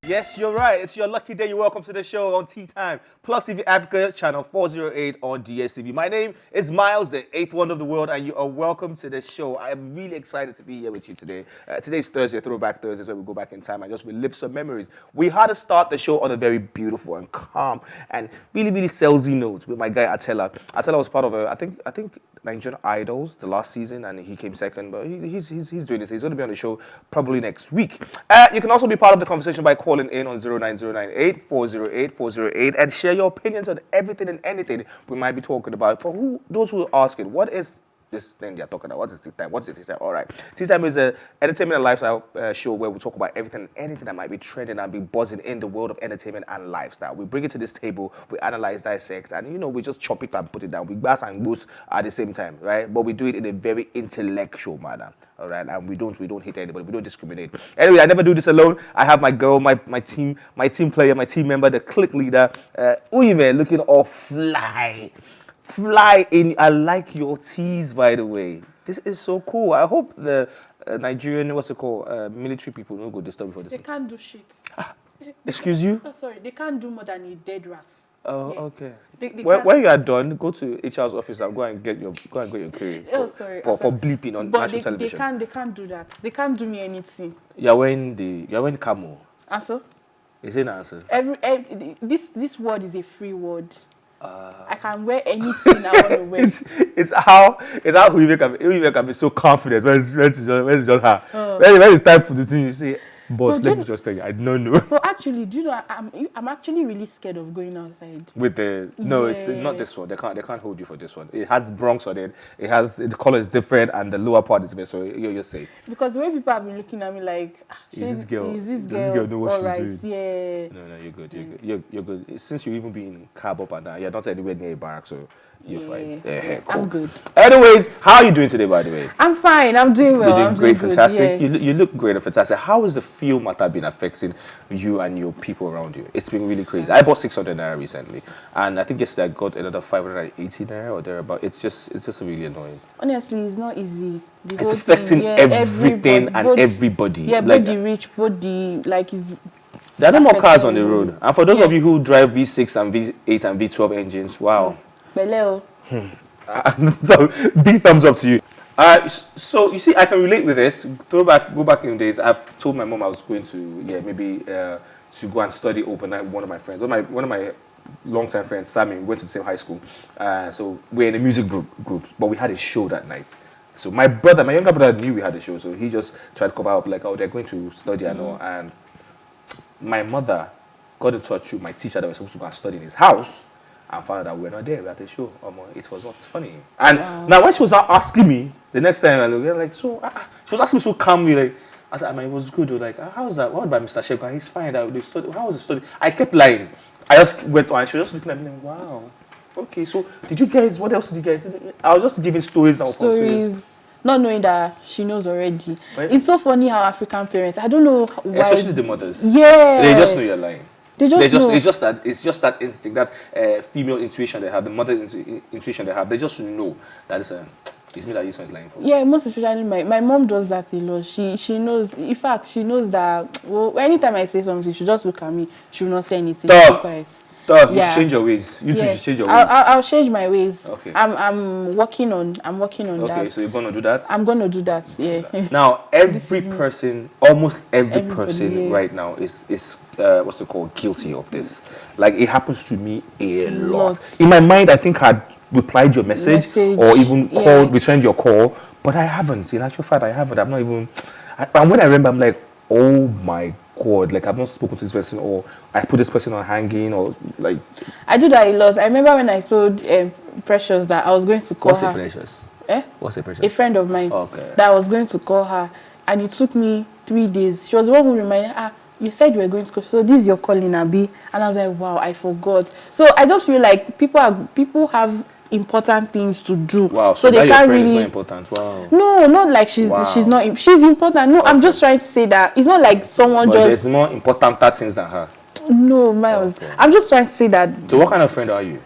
Yes, you're right. It's your lucky day. You're welcome to the show on Tea Time, PlusTvAfrica, channel 408 on DSTV. My name is Miles, the eighth wonder of the world, and you are welcome to the show. I am really excited to be here with you today. Today's Thursday, Throwback Thursday, where we go back in time and just relive some memories. We had to start the show on a very beautiful and calm and really, really salesy note with my guy Atella. Atella was part of I think Nigerian Idols the last season, and he came second. But he's doing this. He's going to be on the show probably next week. You can also be part of the conversation by calling in on 09098 408 408 and share your opinions on everything and anything we might be talking about. For those who are asking, what is this thing they're talking about? What is Tea Time? What is Tea Time? All right. Tea Time is an entertainment and lifestyle show where we talk about everything and anything that might be trending and be buzzing in the world of entertainment and lifestyle. We bring it to this table, we analyze, dissect, and we just chop it and put it down. We bass and boost at the same time, right? But we do it in a very intellectual manner. All right, and we don't hit anybody. We don't discriminate. Anyway, I never do this alone. I have my girl, my team player, my team member, the click leader, Iyanya, looking all fly in. I like your tees, by the way. This is so cool. I hope the Nigerian, military people don't go disturb before this. They can't do shit. Excuse you? Oh, sorry, they can't do more than a dead rat. Oh, yeah. Okay. They when you are done, go to HR's office and go and get your career. Oh, sorry. For bleeping on national television. They can't do that. They can't do me anything. You're wearing camo. Answer? Is it an answer? This word is a free word. I can wear anything I want to wear. It's how Iyanya can be so confident when it's just her. When it's time for the thing, you say, boss, let me just tell you, I don't know. But actually, do you know, I'm actually really scared of going outside. With it's not this one. They can't hold you for this one. It has Bronx on it. The color is different and the lower part is different, so you're safe. Because the way people have been looking at me like, is this girl know what she's doing? Yeah. No, you're good. You're good. Since you even been cab up and down, you're not anywhere near a barrack, so you're fine. Yeah, cool. I'm good. Anyways, how are you doing today, by the way? I'm fine. I'm doing well. You're doing great, fantastic. Yeah. You look great and fantastic. How has the fuel matter been affecting you and your people around you? It's been really crazy. I bought 600 naira recently, and I think yesterday I got another 580 naira or thereabout. It's just really annoying. Honestly, it's not easy. It's affecting everything and everybody. Yeah, both the rich, both the there are no more cars on the road. And for those of you who drive V6 and V8 and V12 engines, wow. Beleo. Big thumbs up to you. So you see, I can relate with this. Go back in the days. I told my mom I was going to to go and study overnight with one of my friends. One of my longtime friends, Sammy, we went to the same high school. So we're in a music group, but we had a show that night. So my younger brother knew we had a show, so he just tried to cover up like, oh, they're going to study and all. And my mother got in touch with my teacher that was supposed to go and study in his house. And found out that we're not there, we're at the show. It was not funny. And now when she was asking me the next time, I was like, she was asking me so calmly, like, I said, it was good. Like, how's that? What about Mr. Sheka? He's fine. How was the study? I kept lying. I just went on, and she was just looking at me like, wow. Okay, so what else did you guys do? I was just giving stories. Not knowing that she knows already. Right? It's so funny how African parents, I don't know why. Especially the mothers. Yeah. They just know you're lying. It's just that instinct, that female intuition they have, the mother intuition they have. They just know that it's me that Yusuf is lying for. Yeah, most especially my mom does that a lot. She knows. In fact, she knows that. Well, anytime I say something, she just look at me. She will not say anything. You change your ways. You should change your ways. I'll change my ways. Okay. I'm working on that. Okay, so you're gonna do that? I'm gonna do that. Yeah. Now, almost every person right now is what's it called, guilty of this. Like, it happens to me a lot. In my mind, I think I'd replied your message or even returned your call, but I haven't. In actual fact, I haven't. I'm not even. And when I remember, I'm like, oh my God, like, I've not spoken to this person, or I put this person on hanging, or like. I do that a lot. I remember when I told Precious that I was going to call her. What's Precious? What's a Precious? A friend of mine. Okay. That I was going to call her, and it took me 3 days. She was the one who reminded her, you said you were going to call, so this is your calling, Abi. And I was like, wow, I forgot. So I just feel like people have important things to do. Wow, so they can't really. Is not important. Wow. No, not like she's not. She's important. No, okay. I'm just trying to say that it's not like someone but there's more important things than her. No, Miles. Okay. I'm just trying to say that. So what kind of friend are you?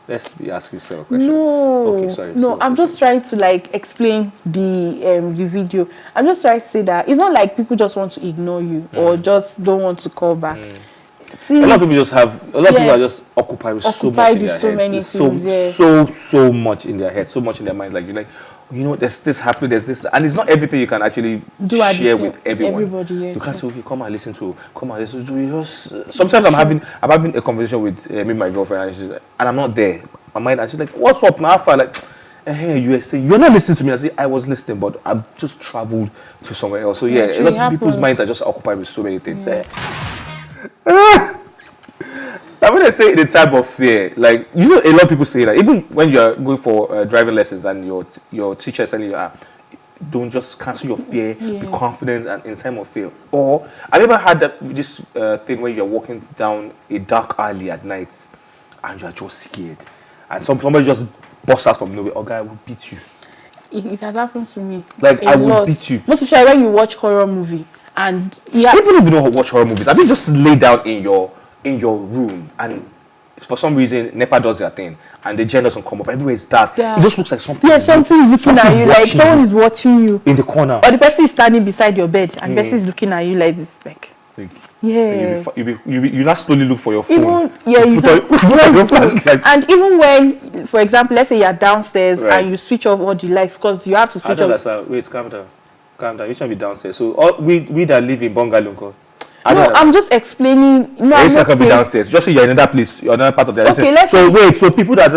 Let's be asking yourself a question. No. Okay, sorry. No, I'm just trying to like explain the video. I'm just trying to say that it's not like people just want to ignore you or just don't want to call back. See, A lot of people just have. A lot of people are just occupied with so much in their so heads. many It's things, so much in their head, so much in their mind. Like you're like, you know, there's this happening, there's this, and it's not everything you can actually share with everyone. Everybody, yeah. You can't say, okay, come and listen to, come and listen to. Sometimes I'm having a conversation with me, my girlfriend, and I'm not there. My mind, and she's like, what's up now? I feel like, hey, you're not listening to me. I say, I was listening, but I've just traveled to somewhere else. So yeah, a lot of people's minds are just occupied with so many things. I'm gonna say the type of fear, like you know, a lot of people say that even when you're going for driving lessons and your teacher is telling you, don't just cancel your fear, be confident and in time of fear. Or have you ever had this thing where you're walking down a dark alley at night and you're just scared, and somebody just busts out from nowhere, guy will beat you. It has happened to me. Like I will beat you. Most especially when you watch horror movie and people don't even know how to watch horror movies. I mean, just lay down in your room and for some reason NEPA does their thing and the gen doesn't come up. Everywhere is dark. Yeah. It just looks like something. Yeah, something is looking at you, like someone is watching you in the corner, or the person is standing beside your bed and the person is looking at you like this, like yeah. You not slowly look for your phone. Even and even when, for example, let's say you're downstairs and you switch off all the lights because you have to switch off. Wait, calm down. You should be downstairs. So we that live in bungalow. No, I'm just explaining. No, I'm not saying be downstairs. Just so you're in another place, you're another part of the. Okay, let's. So wait, so people that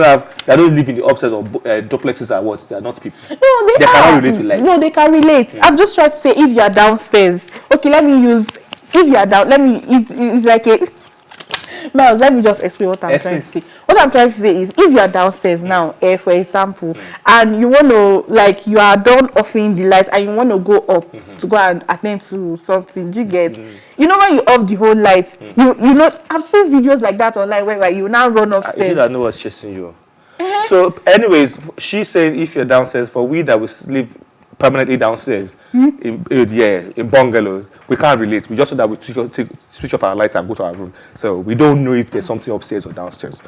don't live in the upstairs or duplexes are what? They're not people. No, they cannot relate to life. No, they can relate. I'm just trying to say if you're downstairs. Okay, let me use. If you're down, it's like a. Miles, let me just explain what I'm trying to say. What I'm trying to say is, if you are downstairs now, for example, and you want to, like, you are done offing the light and you want to go up to go and attend to something, you get, you know, when you off the whole light, you know, I've seen videos like that online where you now run upstairs. I know what's chasing you. So, anyways, she's saying if you're downstairs, for we that will sleep permanently downstairs in bungalows, we can't relate. We just know that we switch off our lights and go to our room, so we don't know if there's something upstairs or downstairs.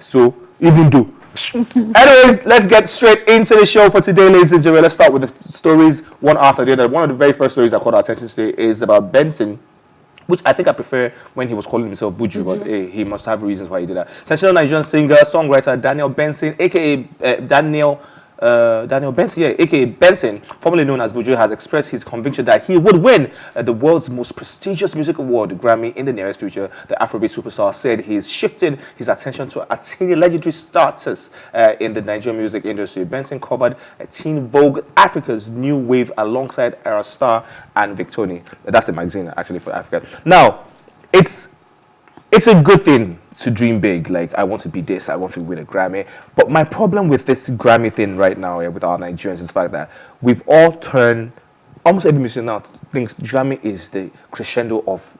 So even though anyways, let's get straight into the show for today, ladies and gentlemen. Let's start with the stories one after the other. One of the very first stories that caught our attention today is about Benson, which I think I prefer when he was calling himself Buju, but he must have reasons why he did that. Sensational Nigerian singer, songwriter Daniel Benson, aka Daniel Benson, aka Benson, formerly known as Buju, has expressed his conviction that he would win the world's most prestigious music award, Grammy, in the nearest future. The Afrobeat superstar said he is shifting his attention to attaining legendary status in the Nigerian music industry. Benson covered Teen Vogue Africa's New Wave alongside Era Star and Victoni. That's the magazine actually for Africa. Now, it's a good thing to dream big, like I want to be this, I want to win a Grammy. But my problem with this Grammy thing right now with our Nigerians is the fact that we've all turned, almost every musician now thinks Grammy is the crescendo of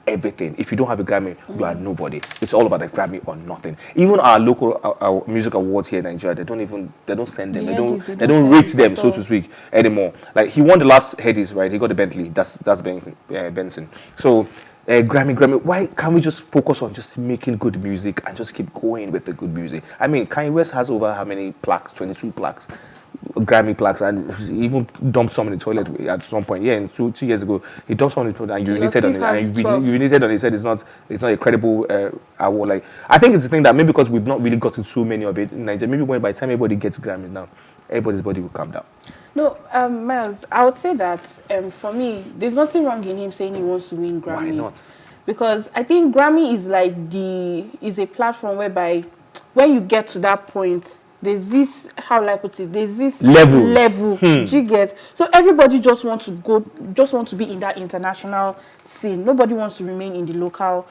everything. If you don't have a Grammy, you are nobody. It's all about the Grammy or nothing. Even our local our music awards here in Nigeria, they don't send them. They don't rate them, so to speak, anymore. Like he won the last Headies, right? He got the Bentley. That's Benson. So Grammy, why can't we just focus on just making good music and just keep going with the good music? I mean, Kanye West has over how many plaques? 22 plaques, Grammy plaques, and he even dumped some in the toilet at some point. Yeah, and two years ago, he dumped some in the toilet and urinated on it. And urinated on it. He said it's not a credible award. Like I think it's the thing that maybe because we've not really gotten so many of it in Nigeria, maybe when by the time everybody gets Grammys now, everybody's body will calm down. No, Miles, I would say that for me, there's nothing wrong in him saying he wants to win Grammy. Why not? Because I think Grammy is like is a platform whereby when you get to that point, there's this, how will I put it, there's this level you get. So everybody just wants to be in that international scene. Nobody wants to remain in the local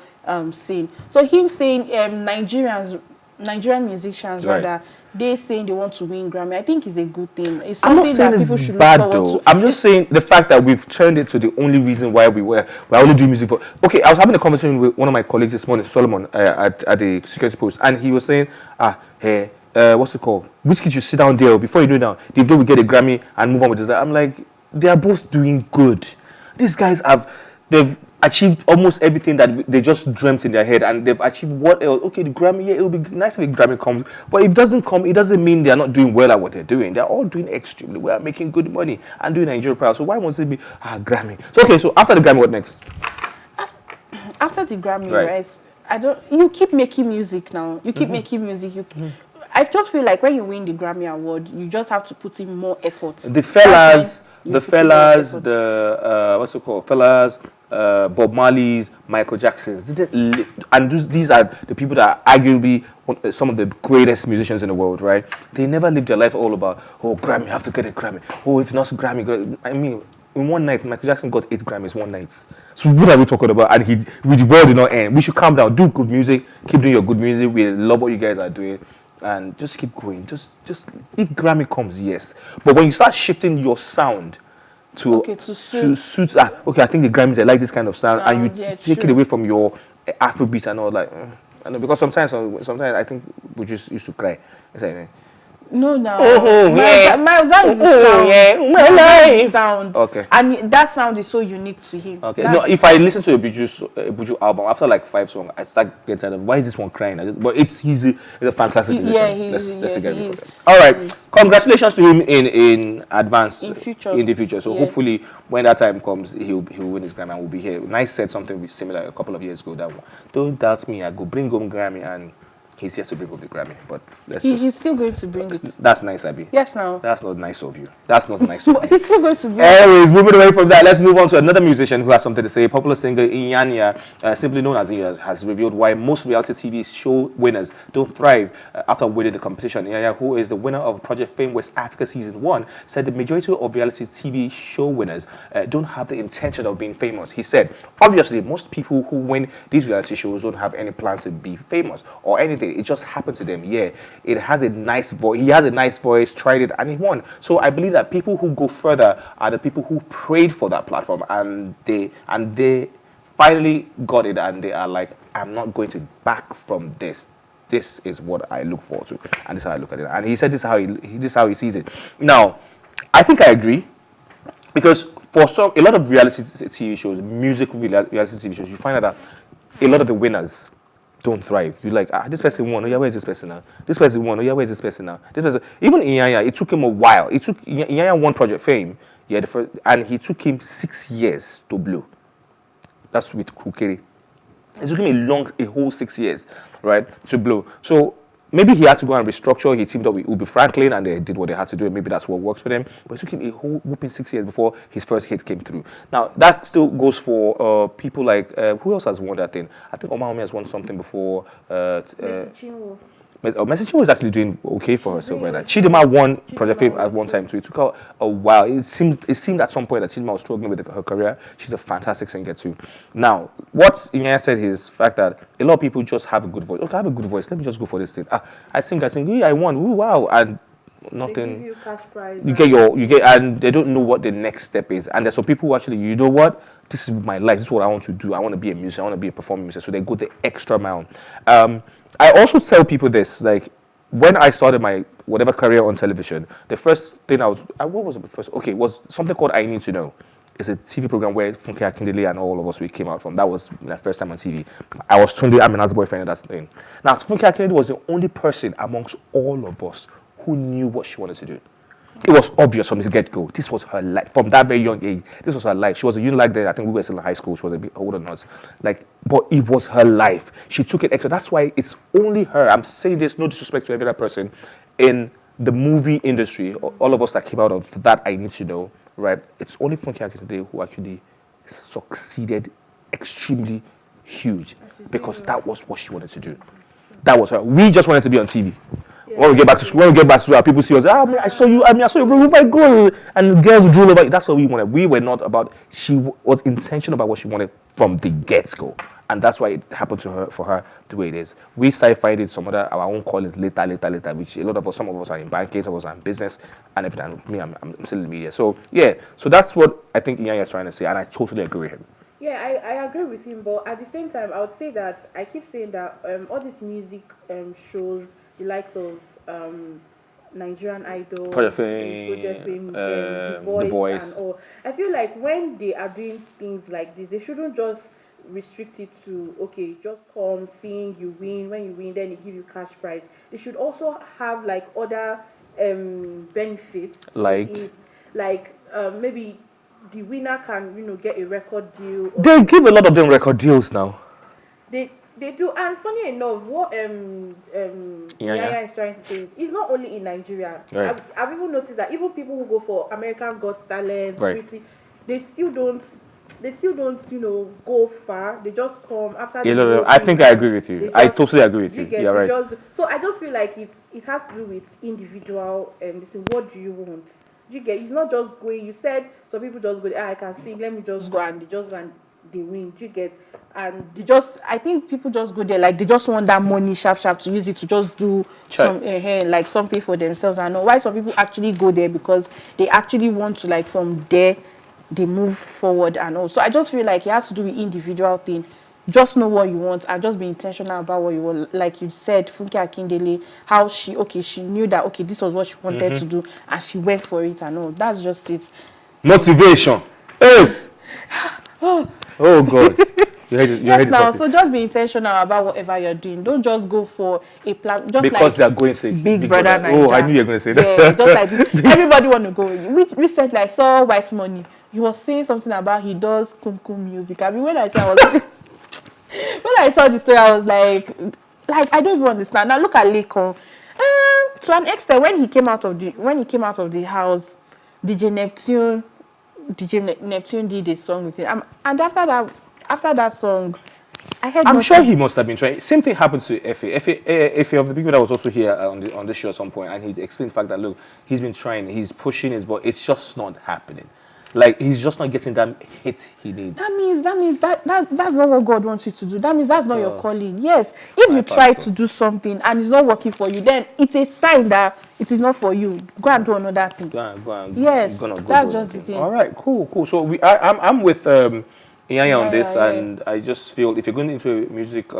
scene. So him saying Nigerian musicians rather, they saying they want to win Grammy, I think is a good thing. It's something that people should look forward to. I'm just saying the fact that we've turned it to the only reason why we're only doing music for. Okay, I was having a conversation with one of my colleagues this morning, Solomon, at the security post, and he was saying, hey, what's it called? Whiskey should sit down there before you do it now. They will get a Grammy and move on with this. I'm like, they are both doing good. These guys achieved almost everything that they just dreamt in their head, and they've achieved what else? Okay, the Grammy, yeah, it would be nice if a Grammy comes, but if it doesn't come, it doesn't mean they're not doing well at what they're doing. They're all doing extremely well, making good money, and doing Nigeria proud. So why won't it be Grammy? So okay, so after the Grammy, what next? After the Grammy, Right. right? I don't. You keep making music now. You keep making music. I just feel like when you win the Grammy award, you just have to put in more effort. The fellas, You the put in more fellas, effort. the what's it called? Fellas, Bob Marley's, Michael Jackson's, and these are the people that are arguably some of the greatest musicians in the world, right? They never lived their life all about, oh, Grammy, I have to get a Grammy. Oh, if not Grammy, I mean, in one night, Michael Jackson got 8 Grammys one night. So what are we talking about? And the world did not end. We should calm down, do good music, keep doing your good music. We love what you guys are doing, and just keep going. Just if Grammy comes, yes. But when you start shifting your sound to Okay, to suit. okay, I think the Grammys, I like this kind of sound, and you Yeah, take it true. away from your Afrobeat and all, like, I know, because sometimes I think we just used to cry. It's like, No, no. Oh, yeah. That is the sound. yeah, my That is life. the sound. Okay. And that sound is so unique to him. Okay. That's No, if I listen to a Buju album after like 5 songs, I start getting tired of why is this one crying? But he's a fantastic musician. yeah, Let's he get rid is. of it. All right. He is. Congratulations to him in advance. In future. In the future. So Yeah. hopefully when that time comes, he'll win his Grammy and we'll be here. Nice said something similar a couple of years ago. That one. Don't doubt me. I go bring home Grammy, and he's here to bring home the Grammy. But He's still going to bring it. that's nice, Abby. Yes, now. That's not nice of you. That's not nice of you. He's still going to bring it. Anyways, moving away from that, let's move on to another musician who has something to say. Popular singer Iyanya, simply known as Iyanya, has revealed why most reality TV show winners don't thrive after winning the competition. Iyanya, who is the winner of Project Fame West Africa Season 1, said the majority of reality TV show winners don't have the intention of being famous. He said, obviously, most people who win these reality shows don't have any plans to be famous or anything. It just happened to them. Yeah, it has a nice voice. He has a nice voice, tried it, and he won. So I believe that people who go further are the people who prayed for that platform, and they finally got it, and they are like, I'm not going to back from this. This is what I look forward to, and this is how I look at it. And he said this is how he sees it. Now, I think I agree, because for a lot of reality TV shows, reality TV shows, you find out that a lot of the winners don't thrive. You're like, this person won. Oh yeah, where's this person now? This person won. Oh yeah, where's this person now? This person. Even Iyanya, it took him a while. Iyanya won Project Fame. Yeah, and he took him 6 years to blow. That's with Kukere. It took him a whole 6 years, right, to blow. So maybe he had to go and restructure. He teamed up with Ubi Franklin, and they did what they had to do. And maybe that's what works for them. But it took him a whole whooping 6 years before his first hit came through. Now that still goes for people like who else has won that thing? I think Omar Omi has won something before. Messi Chinwo is actually doing okay for herself right now. Chidima won Project Fame at one time, so it took her a while. It seemed at some point that Chidima was struggling with her career. She's a fantastic singer too. Now, what Iyanya said is the fact that a lot of people just have a good voice. Okay, I have a good voice. Let me just go for this thing. I sing. Yeah, I won. Ooh, wow, and nothing. They give you cash prize. You get, and they don't know what the next step is. And there's some people who actually, you know what? This is my life. This is what I want to do. I want to be a musician. I want to be a performing musician. So they go the extra mile. I also tell people this, like, when I started my whatever career on television, the first thing what was it first? Okay, was something called I Need to Know. It's a TV program where Funke Akindele and all of us we came out from. That was my first time on TV. I was Tunde Amina's boyfriend at that thing. Now, Funke Akindele was the only person amongst all of us who knew what she wanted to do. It was obvious from the get-go. This was her life. From that very young age, this was her life. She was a like then. I think we were still in high school. She was a bit older than us. Like, but it was her life. She took it extra. That's why it's only her. I'm saying this, no disrespect to every other person in the movie industry. All of us that came out of that, I Need to Know, right? It's only Funke Akindele who actually succeeded extremely huge, because that was what she wanted to do. That was her. We just wanted to be on TV. When we get back to school, people see us. I saw you. I saw you. Oh my God! And girls drool over it. That's what we wanted. We were not about. She was intentional about what she wanted from the get-go, and that's why it happened to her for her the way it is. We started finding some other our own callings later. Which a lot of us, some of us are in banking, some of us are in business, and everything. And me, I'm still in the media. So yeah. So that's what I think Iyanya is trying to say, and I totally agree with him. Yeah, I agree with him, but at the same time, I would say that I keep saying that all these music shows, the likes of Nigerian Idol, Project Project Fame, Fame, The The Voice, and Voice. all. I feel like when they are doing things like this, they shouldn't just restrict it to okay, just come, sing, you win. When you win, then they give you cash prize. They should also have like other benefits to Like, it, like maybe the winner can get a record deal or they give a something. lot of them record deals now. They do, and funny enough, what Yeah, yeah. Iyanya is trying to say is it's not only in Nigeria. Right. I've even noticed that even people who go for American Got Talent, Right. British, they still don't go far. They just come after A the lot of, whole I thing think I ends. agree with you. They I just totally agree with you you. get You're they right. just so I just feel like it has to do with individual this is what do you want. You get it's not just going. You said some people just go. I can sing. Let me just go and they just go and they win. You get And they just, I think people just go there like they just want that money sharp sharp to use it to just do Check. some like something for themselves. I know why some people actually go there because they actually want to, like, from there they move forward and all. So I just feel like it has to do with individual thing. Just know what you want and just be intentional about what you want. Like you said, Funke Akindele, how she knew that okay, this was what she wanted to do and she went for it and all. That's just it. Motivation. Hey! Oh God. You heard Yes, it now, something. so just be intentional about whatever you're doing. Don't just go for a plan, just Because like they are going to say Big Brother Oh, I Naija. knew you were going to say Yeah, just that. like everybody want to go. Which recently I saw White Money. He was saying something about he does kum music. I mean, when I saw, I was when I saw the story, I was like I don't even understand. Now look at Lekon. To an extent, when he came out of the house, DJ Neptune Neptune did a song with him. And after that song, I heard I'm sure nothing. he must have been trying. Same thing happened to Effie. Effie of the people that was also here on this show at some point, and he explained the fact that look, he's been trying, he's pushing his, but it's just not happening. Like he's just not getting that hit he needs. That means that's not what God wants you to do. That means that's not your Pastor, calling. Yes, if my you try pastor. to do something and it's not working for you, then it's a sign that it is not for you. Go and do another thing. Go and Yes, gonna go that's do just the anything. thing. All right, cool. So I'm with Iyanya on this, Yeah. and I just feel if you're going into music,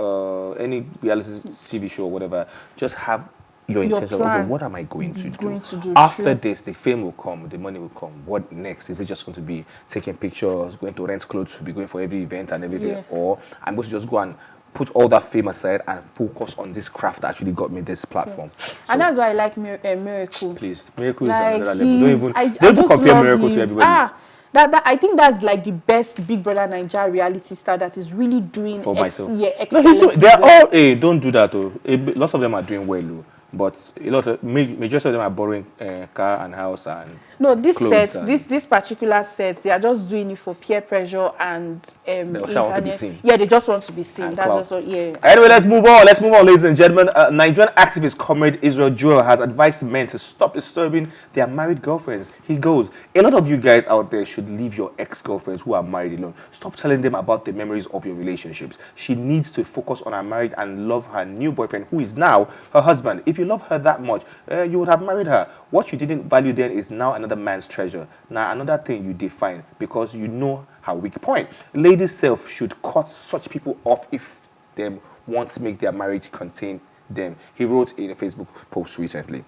any reality TV show or whatever, just have your Your intention. Okay, plan. what am I going to do? Going to do. After True. this, the fame will come, the money will come. What next? Is it just going to be taking pictures, going to rent clothes, to be going for every event and everything, Yeah. or I'm going to just go and put all that fame aside and focus on this craft that actually got me this platform. And So, that's why I like Miracle. please, Miracle is on Like another level. I Don't even just compare love Miracle to his everybody. that I think that's like the best Big Brother Nigeria reality star that is really doing For myself. No, excellently they are well. all. Hey, don't do that. Oh, lots of them are doing well, oh, but a lot of majority of them are borrowing car and house and No, this clothes set, and this particular set, they are just doing it for peer pressure and they also want to be internet. seen. Yeah, they just want to be seen. And That's clout. just what, yeah. Anyway, let's move on. Let's move on, ladies and gentlemen. Nigerian activist comrade Israel Joel has advised men to stop disturbing their married girlfriends. He goes, a lot of you guys out there should leave your ex-girlfriends who are married alone. Stop telling them about the memories of your relationships. She needs to focus on her marriage and love her new boyfriend, who is now her husband. If you love her that much, you would have married her. What you didn't value then is now another man's treasure. Now another thing you define because you know her weak point. Ladies self should cut such people off if they want to make their marriage contain them. He wrote in a Facebook post recently.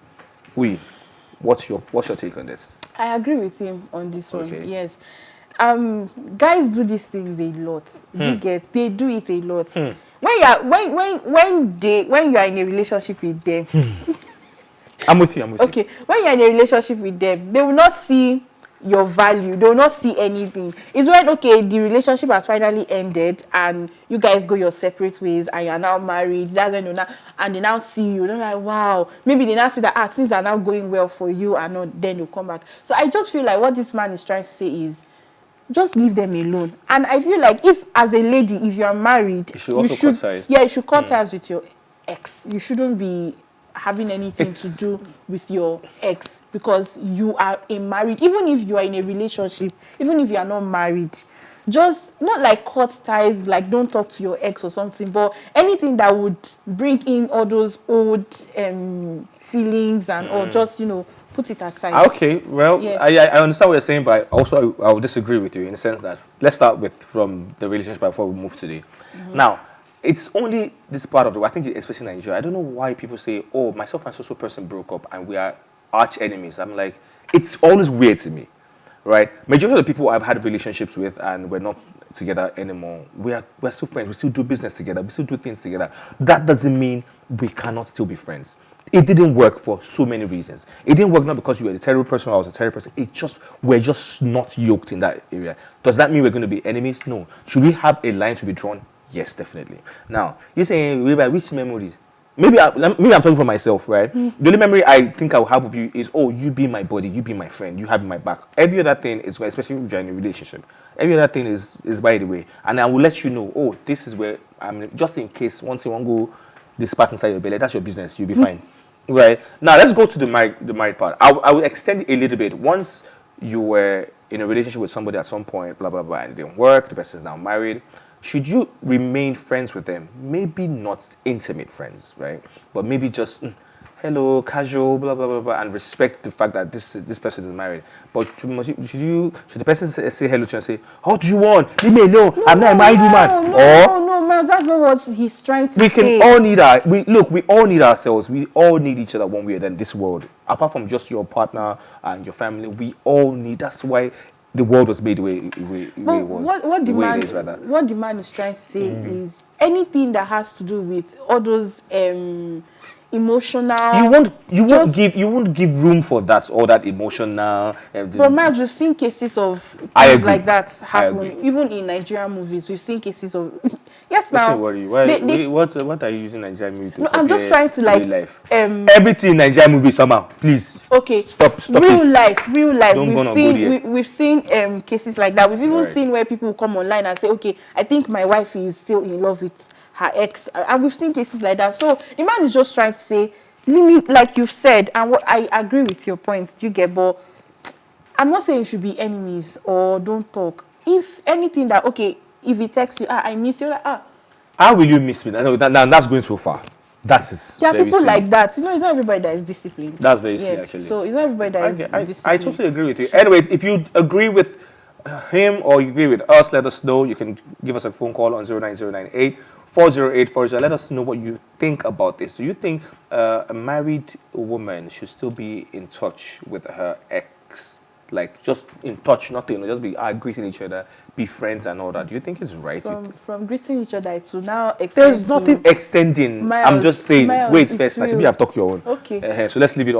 What's your take on this? I agree with him on this one. Okay. Yes. Guys do these things a lot. You get they do it a lot. When you are when you are in a relationship with them, I'm with you. okay, when you're in a relationship with them, they will not see your value. They will not see anything. It's when, okay, the relationship has finally ended and you guys go your separate ways and you're now married. That's when you now, and they now see you. They're like, wow. Maybe they now see that things are now going well for you and not, then they'll come back. So I just feel like what this man is trying to say is just leave them alone. And I feel like if, as a lady, if you are married, You should also cut ties. yeah, you should cut ties with your ex. You shouldn't be having anything to do with your ex because you are a married, even if you are in a relationship, even if you are not married, just not like cut ties, like don't talk to your ex or something, but anything that would bring in all those old feelings and or just put it aside. Okay, well, Yeah. I understand what you're saying, but also I will disagree with you in the sense that let's start with from the relationship before we move to the. Now, it's only this part of the. I think especially in Nigeria. I don't know why people say, "Oh, myself and so person broke up, and we are arch enemies. I'm like, it's always weird to me, right? Majority of the people I've had relationships with and we're not together anymore, we're still friends. We still do business together. We still do things together. That doesn't mean we cannot still be friends. It didn't work for so many reasons. It didn't work not because you were a terrible person or I was a terrible person. It just we're just not yoked in that area. Does that mean we're going to be enemies? No. Should we have a line to be drawn? Yes, definitely. Now, you're saying, which memories? Maybe I'm talking for myself, right? The only memory I think I'll have of you is, oh, you be my buddy, you be my friend, you have my back. Every other thing is, especially if you're in a relationship, every other thing is by the way. And I will let you know, oh, this is where I'm, just in case once you want to go this spark inside your belly, that's your business, you'll be fine. Right? Now, let's go to the married part. I will extend it a little bit. Once you were in a relationship with somebody at some point, blah, blah, blah, and it didn't work, the person is now married, should you remain friends with them? Maybe not intimate friends, right? But maybe just hello, casual, blah blah blah blah, and respect the fact that this person is married. But should the person say hello to you and say, "How do you want? Leave me alone. I'm not a married woman." No, man, that's not what he's trying to say. We can all need we all need ourselves. We all need each other one way or another in this world. Apart from just your partner and your family, we all need. That's why the world was made the way it was. What the man is trying to say is anything that has to do with all those emotional. You won't give room for that all that emotional. But man, we've seen cases of things like that happen. Even in Nigerian movies, we've seen cases of. Yes, now. Don't worry. What are you using Nigerian movie to? No, I'm just trying to like life. Everything in Nigerian movie somehow. Please. Okay. Stop. Real life. We've seen cases like that. We've even seen where people come online and say, okay, I think my wife is still in love with her ex, and we've seen cases like that. So the man is just trying to say, limit, like you've said, and what I agree with your point. You get, but I'm not saying you should be enemies or don't talk. If anything that if he texts you, I miss you, like how will you miss me? I know that's going too far. That is. There are people silly. like that. You know, it's not everybody that is disciplined. That's very silly, actually. So it's not everybody that is disciplined. I totally agree with you. Anyways, if you agree with him or you agree with us, let us know. You can give us a phone call on 09098 40840. Let us know what you think about this. Do you think a married woman should still be in touch with her ex? Like, just in touch, nothing, just be greeting each other, be friends and all that. Do you think it's right? From greeting each other to now extend. There's nothing extending. I'm just saying. Wait, first, maybe I've talked your own. Okay. So let's leave it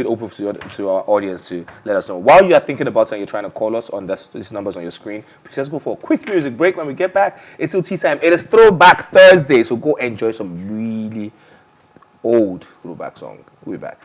open to our audience to let us know. While you are thinking about it and you're trying to call us on these numbers on your screen, please let's go for a quick music break. When we get back, it's still tea time. It is Throwback Thursday, so go enjoy some really old throwback song. We'll be back.